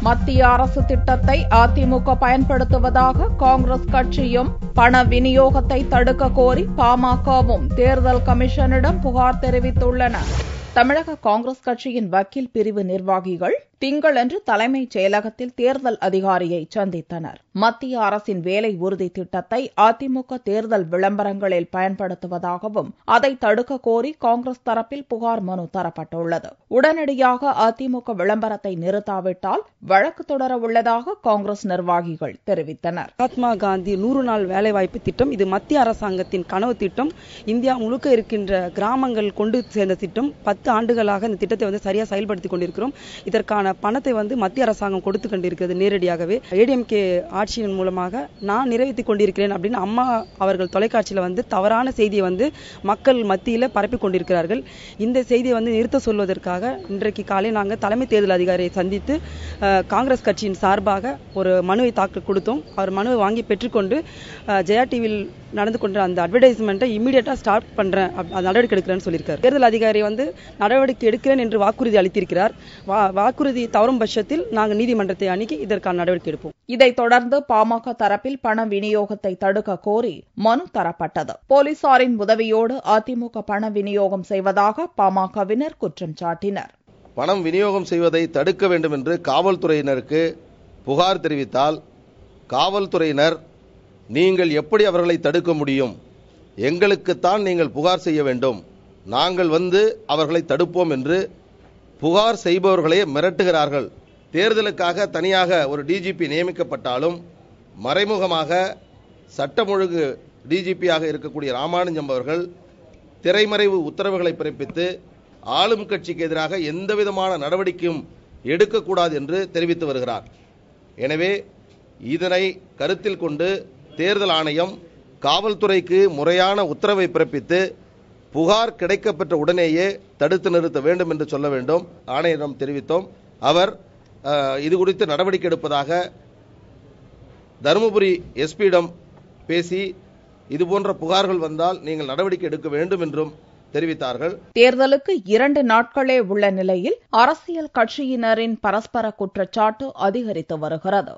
மத்திய அரசு திட்டத்தை அதிமுக பயன்படுத்துவதாக காங்கிரஸ் கட்சியும் பண விநியோகத்தை தடுக்க கோரி பாமகவும் தேர்தல் கமிஷனிடம் புகார் தெரிவித்துள்ளன. தமிழக காங்கிரஸ் கட்சியின் வக்கீல் பிரிவு நிர்வாகிகள் திங்களன்று தலைமைச் செயலகத்தில் தேர்தல் அதிகாரியை சந்தித்தனர். மத்திய அரசின் வேலை உறுதி திட்டத்தை அதிமுக தேர்தல் விளம்பரங்களில் பயன்படுத்துவதாகவும் அதை தடுக்க கோரி காங்கிரஸ் தரப்பில் புகார் மனு தரப்பட்டுள்ளது. உடனடியாக அதிமுக விளம்பரத்தை நிறுத்தாவிட்டால் வழக்கு தொடர உள்ளதாக காங்கிரஸ் நிர்வாகிகள் தெரிவித்தனர். மகாத்மா காந்தி 100 நாள் வேலைவாய்ப்பு திட்டம் இது மத்திய அரசாங்கத்தின் கனவு திட்டம். இந்தியா முழுக்க இருக்கின்ற கிராமங்கள் கொண்டு சேர்ந்த திட்டம். 10 ஆண்டுகளாக இந்த திட்டத்தை சரியா செயல்படுத்திக் கொண்டிருக்கிறோம். இதற்கான பணத்தை மத்திய அரசாங்கம் கொடுத்து கொண்டிருக்கிறது நேரடியாகவே. ஏடிஎம்கே ஆட்சியின் மூலமாக நான் நிறைவேற்றிக் கொண்டிருக்கிறேன் அப்படின்னு அம்மா அவர்கள் தொலைக்காட்சியில தவறான செய்தியை மக்கள் மத்தியில பரப்பிக் கொண்டிருக்கிறார்கள். இந்த செய்தியை நிறுத்த சொல்வதற்காக இன்றைக்கு காலை நாங்கள் தலைமை தேர்தல் அதிகாரியை சந்தித்து காங்கிரஸ் கட்சியின் சார்பாக ஒரு மனுவை தாக்கல் கொடுத்தோம். அவர் மனுவை வாங்கி பெற்றுக்கொண்டு ஜெயா டிவியில் நடந்து கொண்ட அந்த அட்வர்டைஸ்மெண்ட்டை இமீடியட்டா ஸ்டார்ட் பண்றேன், நடவடிக்கை எடுக்கிறேன்னு சொல்லியிருக்காரு. தேர்தல் அதிகாரி நடவடிக்கை எடுக்கிறேன் என்று வாக்குறுதி அளித்திருக்கிறார். வாக்குறுதி தவறும் பட்சத்தில் நாங்கள் நீதிமன்றத்தை அணுகி இதற்கான நடவடிக்கை எடுப்போம். இதைத் தொடர்ந்து பாமக தரப்பில் பண விநியோகத்தை தடுக்க கோரி மனு தரப்பட்டது. போலீசாரின் உதவியோடு அதிமுக பண விநியோகம் செய்வதாக பாமகவினர் குற்றம் சாட்டினர். பணம் விநியோகம் செய்வதை தடுக்க வேண்டும் என்று காவல்துறையினருக்கு புகார் தெரிவித்தால் காவல்துறையினர் நீங்கள் எப்படி அவர்களை தடுக்க முடியும்? எங்களுக்குத்தான் நீங்கள் புகார் செய்ய வேண்டும், நாங்கள் அவர்களை தடுப்போம் என்று புகார் செய்பவர்களே மிரட்டுகிறார்கள். தேர்தலுக்காக தனியாக ஒரு டிஜிபி நியமிக்கப்பட்டாலும் மறைமுகமாக சட்டம் ஒழுங்கு டிஜிபியாக இருக்கக்கூடிய ராமானுஜம் அவர்கள் திரைமறைவு உத்தரவுகளை பிறப்பித்து ஆளும் கட்சிக்கு எதிராக எந்தவிதமான நடவடிக்கையும் எடுக்கக்கூடாது என்று தெரிவித்து வருகிறார். எனவே இதனை கருத்தில் கொண்டு தேர்தல் ஆணையம் காவல்துறைக்கு முறையான உத்தரவை பிறப்பித்து புகார் கிடைக்கப்பெற்ற உடனேயே தடுத்து நிறுத்த வேண்டும் என்று சொல்ல வேண்டும். ஆணையரிடம் தெரிவித்தோம். அவர் இது குறித்து நடவடிக்கை எடுப்பதாக தருமபுரி எஸ்பியிடம் பேசி இதுபோன்ற புகார்கள் வந்தால் நீங்கள் நடவடிக்கை எடுக்க வேண்டும் என்றும் தெரிவித்தார்கள். தேர்தலுக்கு 2 நாட்களே உள்ள நிலையில் அரசியல் கட்சியினரின் பரஸ்பர குற்றச்சாட்டு அதிகரித்து வருகிறது.